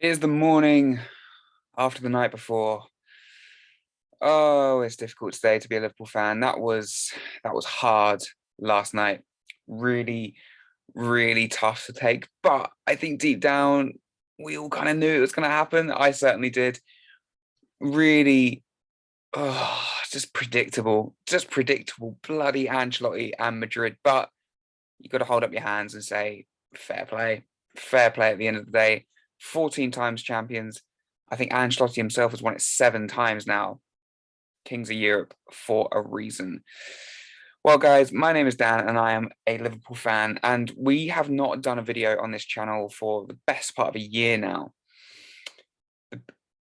It is the morning after the night before. Oh, it's difficult today to be a Liverpool fan. That was hard last night. Really, really tough to take. But I think deep down, we all kind of knew it was going to happen. I certainly did. Really, just predictable. Bloody Ancelotti and Madrid. But you got to hold up your hands and say, fair play at the end of the day. 14 times champions. I think Ancelotti himself has won it 7 times now. Kings of Europe for a reason. Well, guys, my name is Dan and I am a Liverpool fan, and we have not done a video on this channel for the best part of a year now. The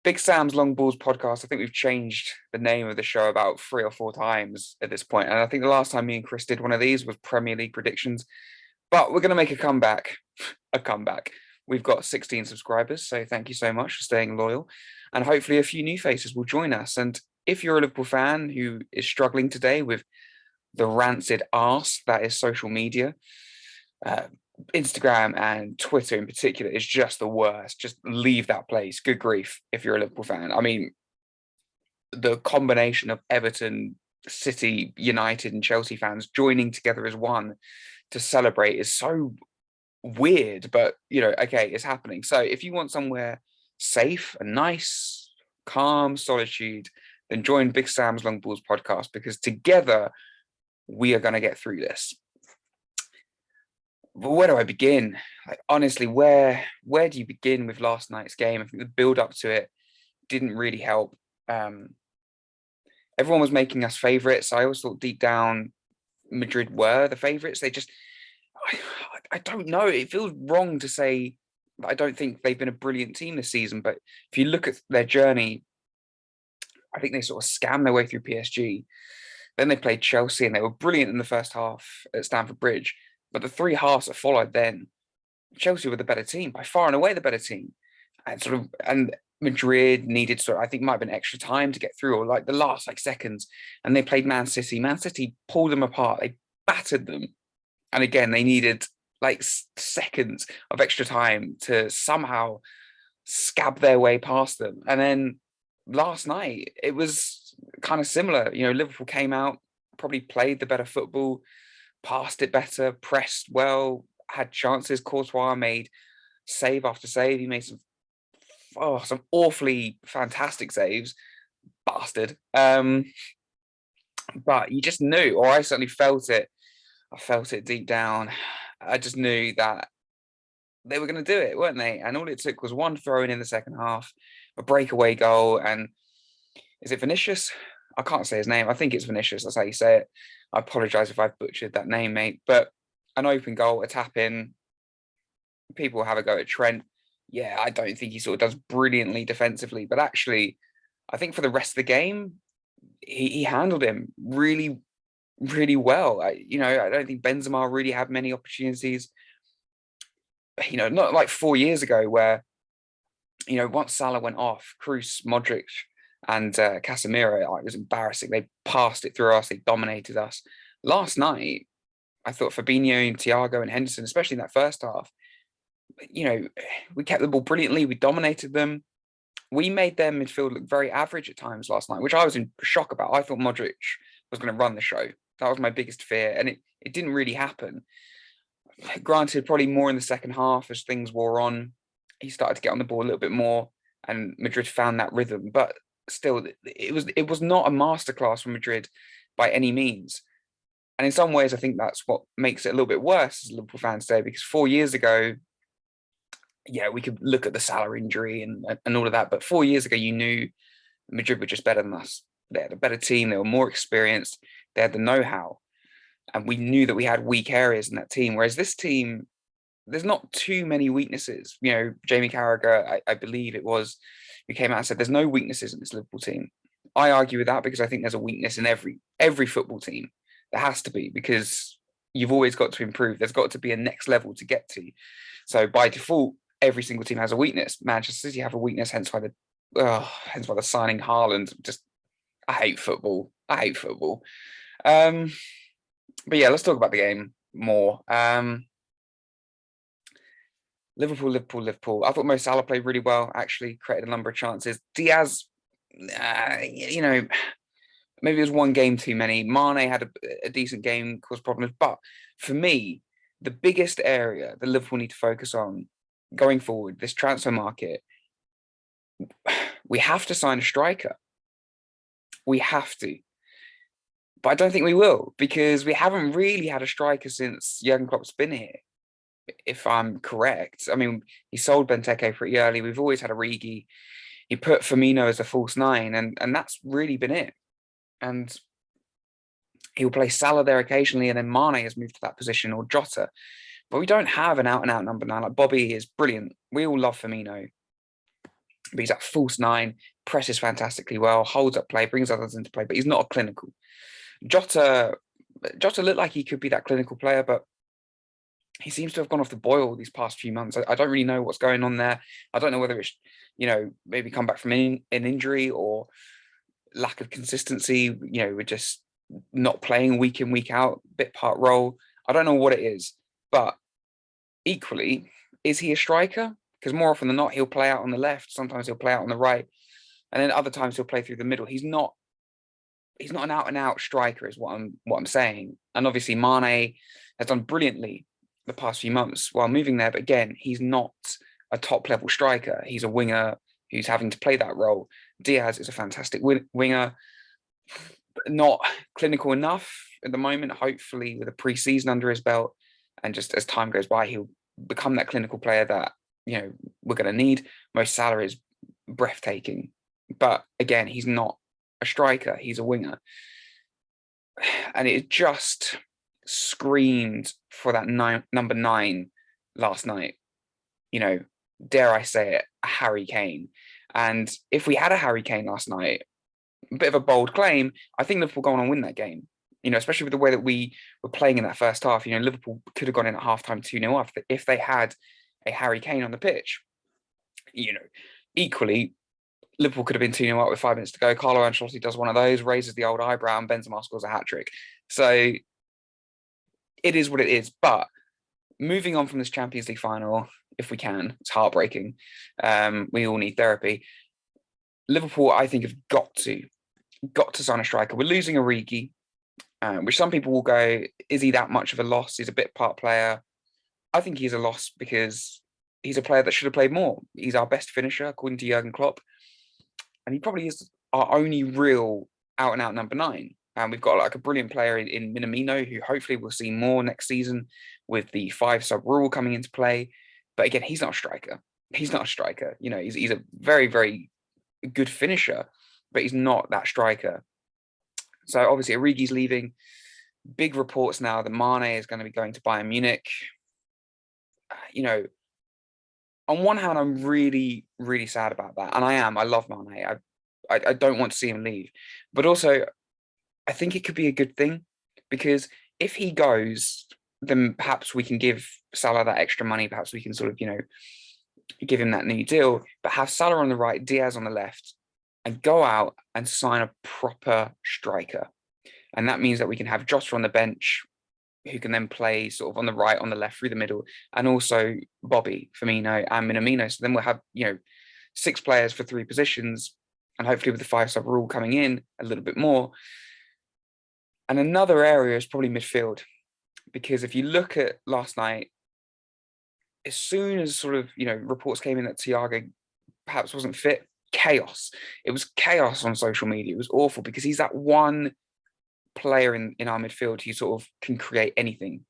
Big Sam's Long Balls podcast, I think we've changed the name of the show about 3 or 4 times at this point, and I think the last time me and Chris did one of these was Premier League predictions. But we're going to make a comeback. A comeback. We've got 16 subscribers, so thank you so much for staying loyal. And hopefully a few new faces will join us. And if you're a Liverpool fan who is struggling today with the rancid arse that is social media, uh, Instagram and Twitter in particular is just the worst. Just leave that place. Good grief, if you're a Liverpool fan. I mean, the combination of Everton, City, United, and Chelsea fans joining together as one to celebrate is so weird, but okay, it's happening. So if you want somewhere safe and nice, calm solitude, then join Big Sam's Long Balls podcast, because together we are going to get through this. But where do I begin? Like, honestly, where do you begin with last night's game? I think the build up to it didn't really help. Everyone was making us favourites. I always thought deep down Madrid were the favourites. I don't know. It feels wrong to say that I don't think they've been a brilliant team this season, but if you look at their journey, I think they sort of scammed their way through PSG. Then they played Chelsea and they were brilliant in the first half at Stamford Bridge. But the 3 halves that followed, then Chelsea were the better team, by far and away the better team. And Madrid needed I think might have been extra time to get through, or like the last seconds. And they played Man City. Man City pulled them apart. They battered them. And again, they needed seconds of extra time to somehow scab their way past them. And then last night, it was kind of similar. Liverpool came out, probably played the better football, passed it better, pressed well, had chances. Courtois made save after save. He made some awfully fantastic saves, bastard. But you just knew, or I certainly felt it. I felt it deep down. I just knew that they were going to do it, weren't they? And all it took was one throw in the second half, a breakaway goal. And is it Vinicius? I can't say his name. I think it's Vinicius. That's how you say it. I apologize if I've butchered that name, mate. But an open goal, a tap in. People have a go at Trent. Yeah, I don't think he sort of does brilliantly defensively, but actually, I think for the rest of the game, he handled him really, really well. I don't think Benzema really had many opportunities. Not like 4 years ago where, once Salah went off, Kroos, Modric, and Casemiro, it was embarrassing. They passed it through us. They dominated us. Last night, I thought Fabinho and Thiago and Henderson, especially in that first half, we kept the ball brilliantly. We dominated them. We made their midfield look very average at times last night, which I was in shock about. I thought Modric was going to run the show. That was my biggest fear, and it didn't really happen. Granted, probably more in the second half as things wore on. He started to get on the ball a little bit more, and Madrid found that rhythm. But still, it was not a masterclass from Madrid by any means. And in some ways, I think that's what makes it a little bit worse as a Liverpool fan today, because 4 years ago, yeah, we could look at the Salah injury and all of that, but 4 years ago, you knew Madrid were just better than us. They had a better team. They were more experienced. They had the know-how, and we knew that we had weak areas in that team. Whereas this team, there's not too many weaknesses. Jamie Carragher, I believe it was, who came out and said there's no weaknesses in this Liverpool team. I argue with that because I think there's a weakness in every football team. There has to be, because you've always got to improve. There's got to be a next level to get to. So by default, every single team has a weakness. Manchester City have a weakness, hence why the signing Haaland. I hate football. But yeah, let's talk about the game more. Liverpool. I thought Mo Salah played really well, actually created a number of chances. Diaz, maybe it was one game too many. Mane had a decent game, caused problems. But for me, the biggest area that Liverpool need to focus on going forward, this transfer market, we have to sign a striker. We have to. But I don't think we will, because we haven't really had a striker since Jurgen Klopp's been here, if I'm correct. I mean, he sold Benteke pretty early. We've always had Origi. He put Firmino as a false nine, and that's really been it. And he'll play Salah there occasionally, and then Mane has moved to that position, or Jota. But we don't have an out-and-out number nine. Like, Bobby is brilliant. We all love Firmino. But he's that false nine, presses fantastically well, holds up play, brings others into play, but he's not a clinical. Jota looked like he could be that clinical player, but he seems to have gone off the boil these past few months. I don't really know what's going on there. I don't know whether it's, maybe come back from an injury or lack of consistency. We're just not playing week in, week out, bit part role. I don't know what it is, but equally, is he a striker? Because more often than not, he'll play out on the left. Sometimes he'll play out on the right, and then other times he'll play through the middle. He's not an out and out striker, is what I'm saying. And obviously, Mane has done brilliantly the past few months while moving there, but again, he's not a top level striker. He's a winger who's having to play that role. Diaz is a fantastic winger, not clinical enough at the moment. Hopefully, with a pre-season under his belt, and just as time goes by, he'll become that clinical player that we're going to need. Mo Salah is breathtaking, but again, he's not a striker. He's a winger, and it just screamed for that number 9 last night. Dare I say it, a Harry Kane. And if we had a Harry Kane last night, a bit of a bold claim, I think Liverpool go on and win that game. Especially with the way that we were playing in that first half. Liverpool could have gone in at halftime 2-0 up if they had a Harry Kane on the pitch. Equally, Liverpool could have been 2-0 up with 5 minutes to go. Carlo Ancelotti does one of those, raises the old eyebrow, and Benzema scores a hat-trick. So it is what it is. But moving on from this Champions League final, if we can, it's heartbreaking. We all need therapy. Liverpool, I think, have got to sign a striker. We're losing Origi, which some people will go, is he that much of a loss? He's a bit part player. I think he's a loss because he's a player that should have played more. He's our best finisher, according to Jurgen Klopp. And he probably is our only real out-and-out number 9. And we've got like a brilliant player in Minamino, who hopefully we'll see more next season with the 5-sub rule coming into play. But again, he's not a striker. He's not a striker. He's a very, very good finisher, but he's not that striker. So obviously Origi's leaving. Big reports now that Mane is going to be going to Bayern Munich. On one hand, I'm really, really sad about that. And I am. I love Mane. I don't want to see him leave. But also, I think it could be a good thing, because if he goes, then perhaps we can give Salah that extra money. Perhaps we can sort of, give him that new deal, but have Salah on the right, Diaz on the left, and go out and sign a proper striker. And that means that we can have Jota on the bench, who can then play sort of on the right, on the left, through the middle, and also Bobby, Firmino, and Minamino. So then we'll have, 6 players for 3 positions, and hopefully with the 5-sub rule coming in a little bit more. And another area is probably midfield, because if you look at last night, as soon as sort of, reports came in that Thiago perhaps wasn't fit, chaos. It was chaos on social media. It was awful, because he's that one player in our midfield who sort of can create anything.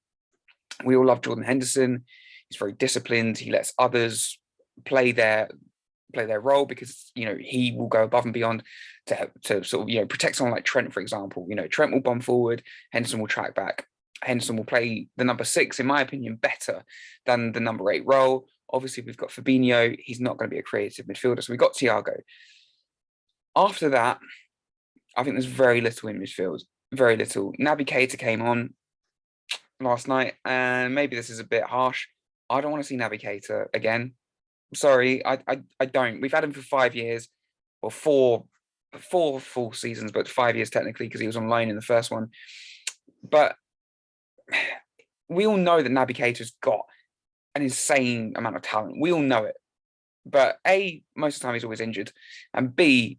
We all love Jordan Henderson. He's very disciplined. He lets others play their role, because he will go above and beyond to sort of protect someone like Trent, for example. Trent will bomb forward, Henderson will track back. Henderson will play the number 6, in my opinion, better than the number 8 role. Obviously, we've got Fabinho. He's not going to be a creative midfielder. So we've got Thiago. After that, I think there's very little in midfield. Very little. Naby Keita came on last night, and maybe this is a bit harsh. I don't want to see Naby Keita again. Sorry, I don't. We've had him for 5 years, or four full seasons, but 5 years technically, because he was on loan in the first one. But we all know that Naby Keita's got an insane amount of talent. We all know it. But A, most of the time he's always injured. And B,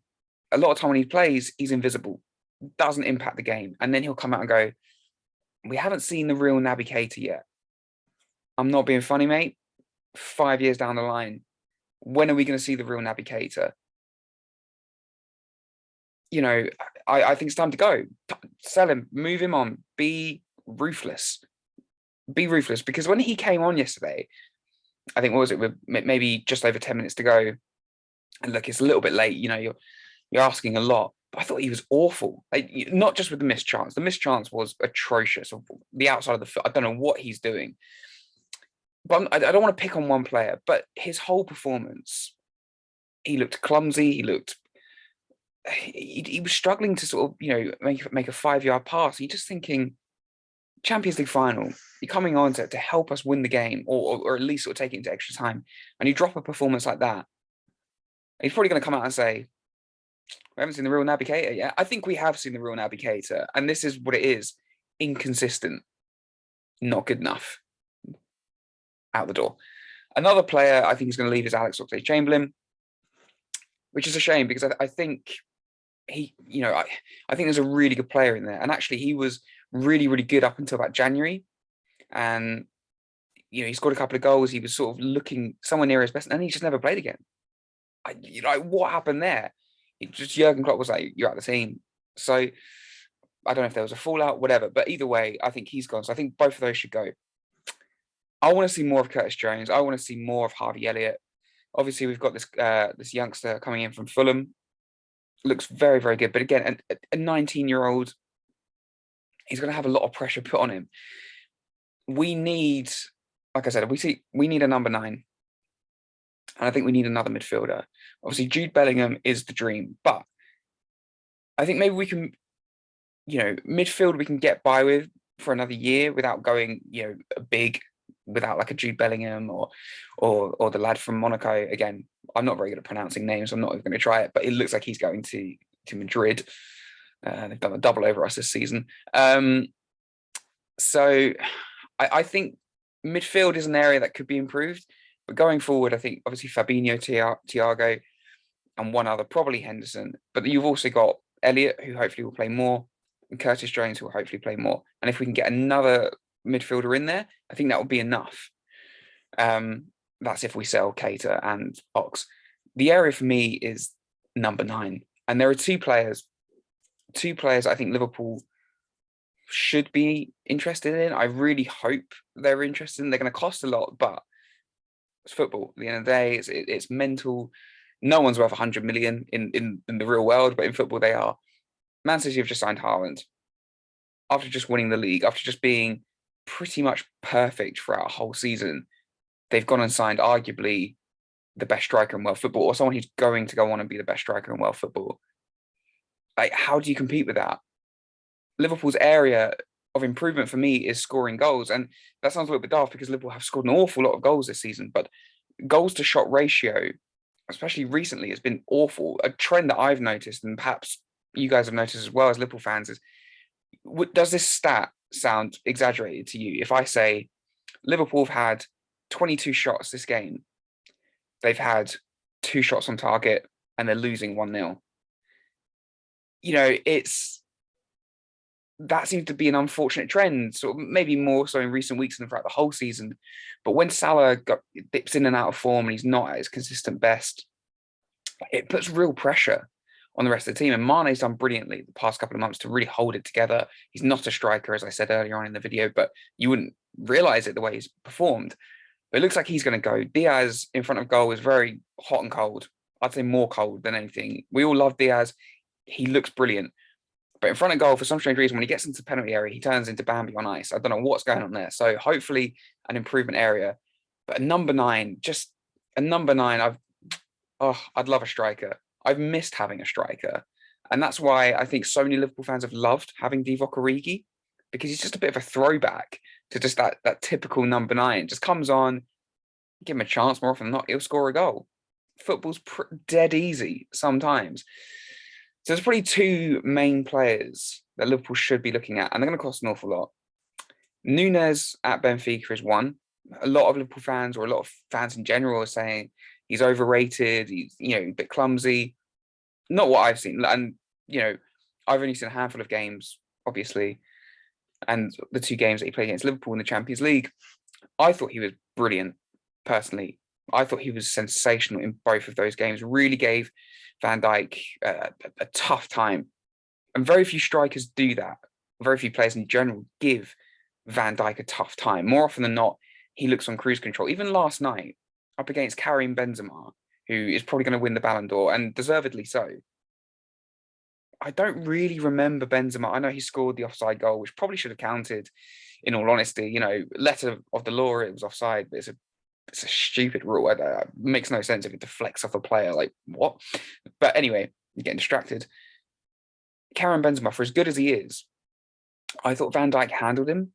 a lot of time when he plays, he's invisible. Doesn't impact the game. And then he'll come out and go, we haven't seen the real Naby Keita yet. I'm not being funny, mate. 5 years down the line, when are we going to see the real Naby Keita? You know, I think it's time to go. Sell him, move him on, be ruthless. Be ruthless. Because when he came on yesterday, I think, what was it, with maybe just over 10 minutes to go, and look, it's a little bit late, you know, you're asking a lot, but I thought he was awful. Like, not just with the missed chance. The missed chance was atrocious. The outside of the foot, I don't know what he's doing. But I don't want to pick on one player, but his whole performance, he looked clumsy. He was struggling to sort of, you know, make a 5-yard pass. You're just thinking, Champions League final, you're coming on to help us win the game, or at least sort of take it into extra time, and you drop a performance like that. He's probably going to come out and say, we haven't seen the real Naby Keita yet. I think we have seen the real Naby Keita, and this is what it is: inconsistent, not good enough. Out the door. Another player I think is going to leave is Alex Oxlade-Chamberlain, which is a shame, because I think he, you know, I think there's a really good player in there, and actually he was really, really good up until about January, and you know, he scored a couple of goals. He was sort of looking somewhere near his best, and he just never played again. You know, what happened there? Jurgen Klopp was like, "You're out of the team." So I don't know if there was a fallout, whatever. But either way, I think he's gone. So I think both of those should go. I want to see more of Curtis Jones. I want to see more of Harvey Elliott. Obviously, we've got this youngster coming in from Fulham. Looks very, very good. But again, a 19-year-old, he's going to have a lot of pressure put on him. We need, like I said, we need a number 9. And I think we need another midfielder. Obviously, Jude Bellingham is the dream. But I think maybe we can, you know, midfield we can get by with for another year without going, you know, big, without like a Jude Bellingham or the lad from Monaco. Again, I'm not very good at pronouncing names. So I'm not even going to try it. But it looks like he's going to Madrid. They've done a double over us this season. So I think midfield is an area that could be improved. But going forward, I think obviously Fabinho, Thiago, and one other, probably Henderson. But you've also got Elliott, who hopefully will play more, and Curtis Jones, who will hopefully play more. And if we can get another midfielder in there, I think that would be enough. That's if we sell Keita and Ox. The area for me is number 9. And there are two players I think Liverpool should be interested in. I really hope they're interested in. They're going to cost a lot, but it's football. At the end of the day, it's mental. No one's worth 100 million in the real world, but in football they are. Man City have just signed Haaland after just winning the league, after just being pretty much perfect throughout a whole season. They've gone and signed arguably the best striker in world football, or someone who's going to go on and be the best striker in world football. Like, how do you compete with that? Liverpool's area of improvement for me is scoring goals. And that sounds a little bit daft because Liverpool have scored an awful lot of goals this season, but goals to shot ratio, especially recently, has been awful. A trend that I've noticed, and perhaps you guys have noticed as well as Liverpool fans, is, does this stat sound exaggerated to you? If I say Liverpool have had 22 shots this game, they've had 2 shots on target, and they're losing 1-0. You know, that seems to be an unfortunate trend, sort of maybe more so in recent weeks than throughout the whole season. But when Salah dips in and out of form and he's not at his consistent best, it puts real pressure on the rest of the team. And Mane's done brilliantly the past couple of months to really hold it together. He's not a striker, as I said earlier on in the video, but you wouldn't realise it the way he's performed. But it looks like he's going to go. Diaz in front of goal is very hot and cold. I'd say more cold than anything. We all love Diaz. He looks brilliant. But in front of goal, for some strange reason, when he gets into the penalty area, he turns into Bambi on ice. I don't know what's going on there. So hopefully an improvement area. But a number 9, just a number 9, I'd love a striker. I've missed having a striker. And that's why I think so many Liverpool fans have loved having Divock Origi, because he's just a bit of a throwback to just that typical number 9. Just comes on, give him a chance, more often than not, he'll score a goal. Football's dead easy sometimes. So there's probably 2 main players that Liverpool should be looking at, and they're going to cost an awful lot. Nunes at Benfica is 1, a lot of Liverpool fans, or a lot of fans in general, are saying he's overrated. He's, a bit clumsy. Not what I've seen, and I've only seen a handful of games, obviously, and the 2 games that he played against Liverpool in the Champions League. I thought he was brilliant, personally. I thought he was sensational in both of those games. Really gave Van Dijk a tough time, and very few strikers do that. Very few players in general give Van Dijk a tough time. More often than not, he looks on cruise control. Even last night, up against Karim Benzema, who is probably going to win the Ballon d'Or, and deservedly so. I don't really remember Benzema. I know he scored the offside goal, which probably should have counted, in all honesty. Letter of the law, it was offside, but it's a stupid rule. It makes no sense if it deflects off a player. Like, what? But anyway, you're getting distracted. Karim Benzema, for as good as he is, I thought Van Dijk handled him,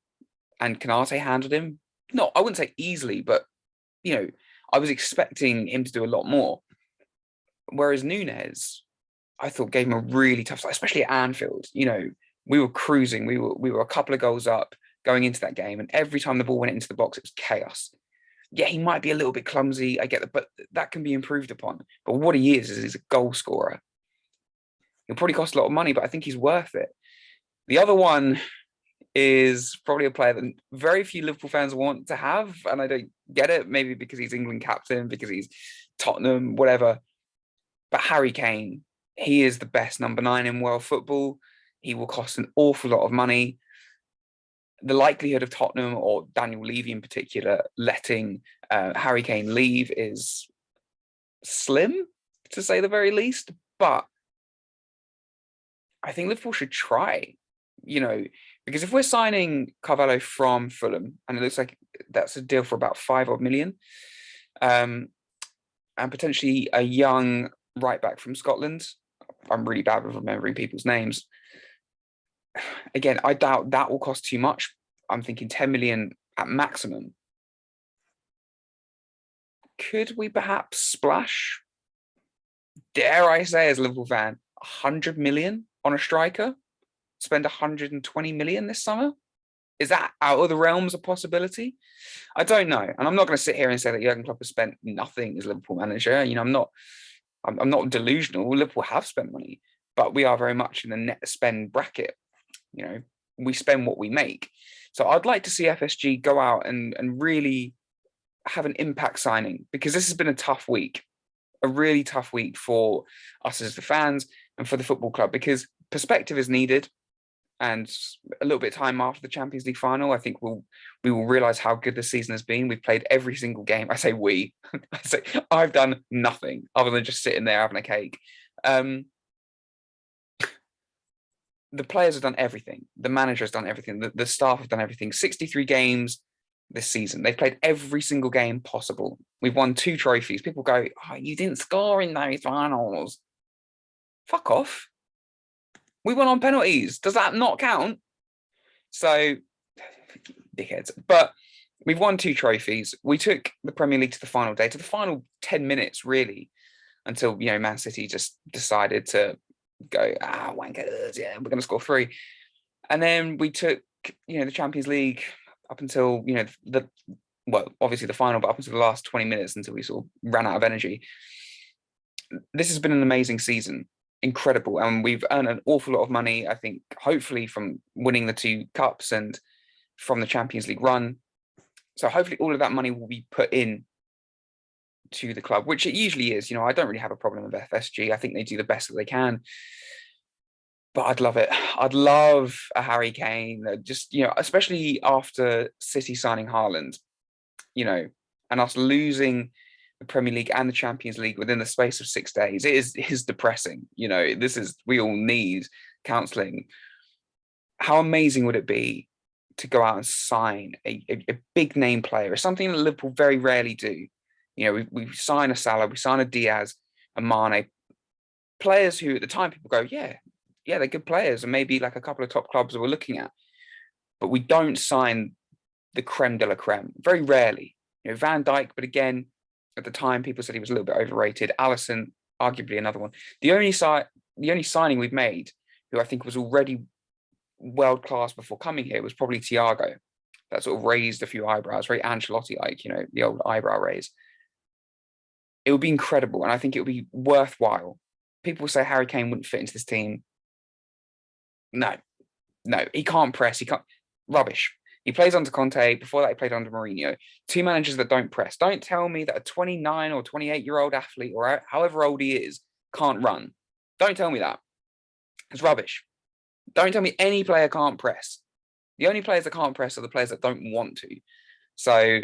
and Konate handled him. No, I wouldn't say easily, but I was expecting him to do a lot more. Whereas Nunes, I thought, gave him a really tough fight, especially at Anfield. We were cruising. We were a couple of goals up going into that game, and every time the ball went into the box, it was chaos. Yeah, he might be a little bit clumsy. I get that, but that can be improved upon. But what he is he's a goal scorer. He'll probably cost a lot of money, but I think he's worth it. The other one is probably a player that very few Liverpool fans want to have, and I don't get it. Maybe because he's England captain, because he's Tottenham, whatever. But Harry Kane, he is the best number 9 in world football. He will cost an awful lot of money. The likelihood of Tottenham, or Daniel Levy in particular, letting Harry Kane leave is slim, to say the very least. But I think Liverpool should try, because if we're signing Carvalho from Fulham, and it looks like that's a deal for about 5 odd million, and potentially a young right back from Scotland. I'm really bad with remembering people's names. Again, I doubt that will cost too much. I'm thinking 10 million at maximum. Could we perhaps splash, dare I say, as a Liverpool fan, 100 million on a striker? Spend 120 million this summer? Is that out of the realms of possibility? I don't know. And I'm not going to sit here and say that Jurgen Klopp has spent nothing as Liverpool manager. I'm not delusional. Liverpool have spent money, but we are very much in the net spend bracket. We spend what we make. So I'd like to see FSG go out and really have an impact signing, because this has been a tough week, a really tough week for us as the fans and for the football club, because perspective is needed. And a little bit of time after the Champions League final, I think we will realise how good the season has been. We've played every single game. I say we. I say I've done nothing other than just sitting there having a cake. The players have done everything. The manager has done everything. The staff have done everything. 63 games this season. They've played every single game possible. We've won 2 trophies. People go, "Oh, you didn't score in those finals." Fuck off. We won on penalties. Does that not count? So, dickheads. But we've won 2 trophies. We took the Premier League to the final day, to the final 10 minutes, really, until, Man City just decided to go, wankers, yeah, we're going to score 3. And then we took, the Champions League up until, obviously the final, but up until the last 20 minutes until we sort of ran out of energy. This has been an amazing season. Incredible, and we've earned an awful lot of money, I think, hopefully from winning the 2 cups and from the Champions League run. So hopefully all of that money will be put in to the club, which it usually is. I don't really have a problem with FSG. I think they do the best that they can, but I'd love it. I'd love a Harry Kane, just, especially after City signing Haaland, and us losing the Premier League and the Champions League within the space of 6 days. It is depressing. We all need counselling. How amazing would it be to go out and sign a big name player? It's something that Liverpool very rarely do. We sign a Salah, we sign a Diaz, a Mane, players who at the time people go, yeah, they're good players, and maybe like a couple of top clubs that we're looking at. But we don't sign the creme de la creme. Very rarely. Van Dijk, but again, at the time, people said he was a little bit overrated. Alisson, arguably another one. The only signing we've made, who I think was already world class before coming here, was probably Thiago. that sort of raised a few eyebrows, very Ancelotti-like, you know, the old eyebrow raise. It would be incredible, and I think it would be worthwhile. People say Harry Kane wouldn't fit into this team. No, no, he can't press. He can't. Rubbish. He plays under Conte. Before that, he played under Mourinho. Two managers that don't press. Don't tell me that a 29 or 28-year-old athlete, or however old he is, can't run. Don't tell me that. It's rubbish. Don't tell me any player can't press. The only players that can't press are the players that don't want to. So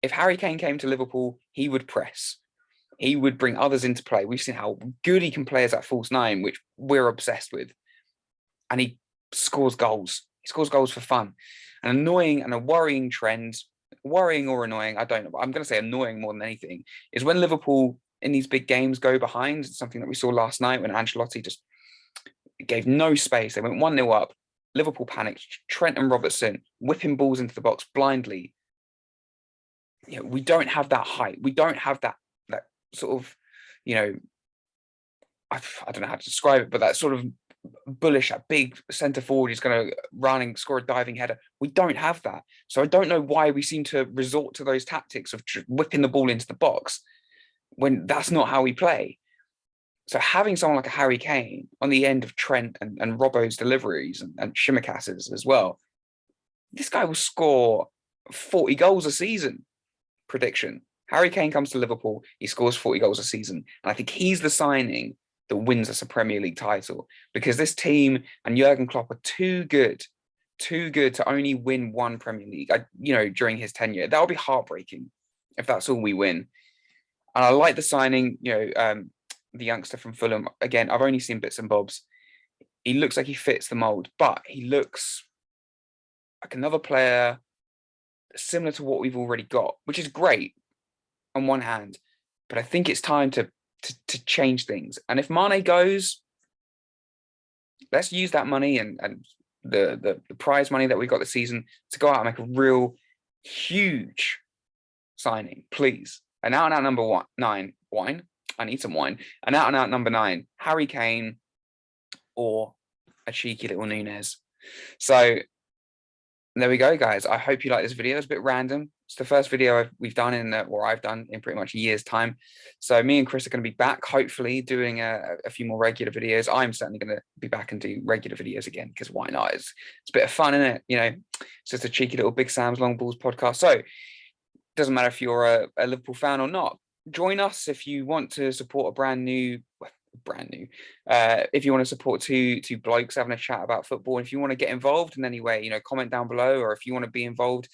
if Harry Kane came to Liverpool, he would press. He would bring others into play. We've seen how good he can play as that false nine, which we're obsessed with. And he scores goals. He scores goals for fun. An annoying and a worrying trend, worrying or annoying, I don't know, but I'm going to say annoying more than anything, is when Liverpool in these big games go behind, something that we saw last night when Ancelotti just gave no space. They went 1-0 up. Liverpool panicked. Trent and Robertson whipping balls into the box blindly. You know, we don't have that height. We don't have that sort of, you know, I don't know how to describe it, but that sort of bullish, that big centre forward who's going to run and score a diving header. We don't have that. So I don't know why we seem to resort to those tactics of whipping the ball into the box when that's not how we play. So having someone like a Harry Kane on the end of Trent and Robbo's deliveries and Shimikas's as well, this guy will score 40 goals a season. Prediction. Harry Kane comes to Liverpool, he scores 40 goals a season. And I think he's the signing that wins us a Premier League title, because this team and Jurgen Klopp are too good to only win one Premier League, you know, during his tenure. That would be heartbreaking if that's all we win. And I like the signing, you know, the youngster from Fulham. Again, I've only seen bits and bobs. He looks like he fits the mold, but he looks like another player similar to what we've already got, which is great on one hand, but I think it's time to change things. And if Mane goes, let's use that money and the prize money that we got this season to go out and make a real huge signing, please. An out and out number nine, wine. I need some wine. An out and out number 9, Harry Kane, or a cheeky little Nunez. So there we go, guys. I hope you like this video. It's a bit random. It's the first video we've done I've done in pretty much a year's time. So me and Chris are going to be back, hopefully, doing a few more regular videos. I'm certainly going to be back and do regular videos again, because why not? It's a bit of fun, isn't it? You know, it's just a cheeky little Big Sam's Long Balls podcast. So it doesn't matter if you're a Liverpool fan or not. Join us if you want to support a brand new, if you want to support two blokes having a chat about football. If you want to get involved in any way, you know, comment down below, or if you want to be involved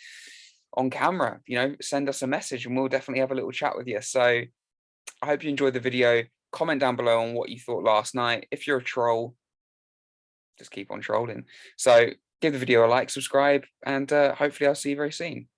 on camera, you know, send us a message and we'll definitely have a little chat with you. So I hope you enjoyed the video. Comment down below on what you thought last night. If you're a troll, just keep on trolling. So give the video a like, subscribe, and hopefully I'll see you very soon.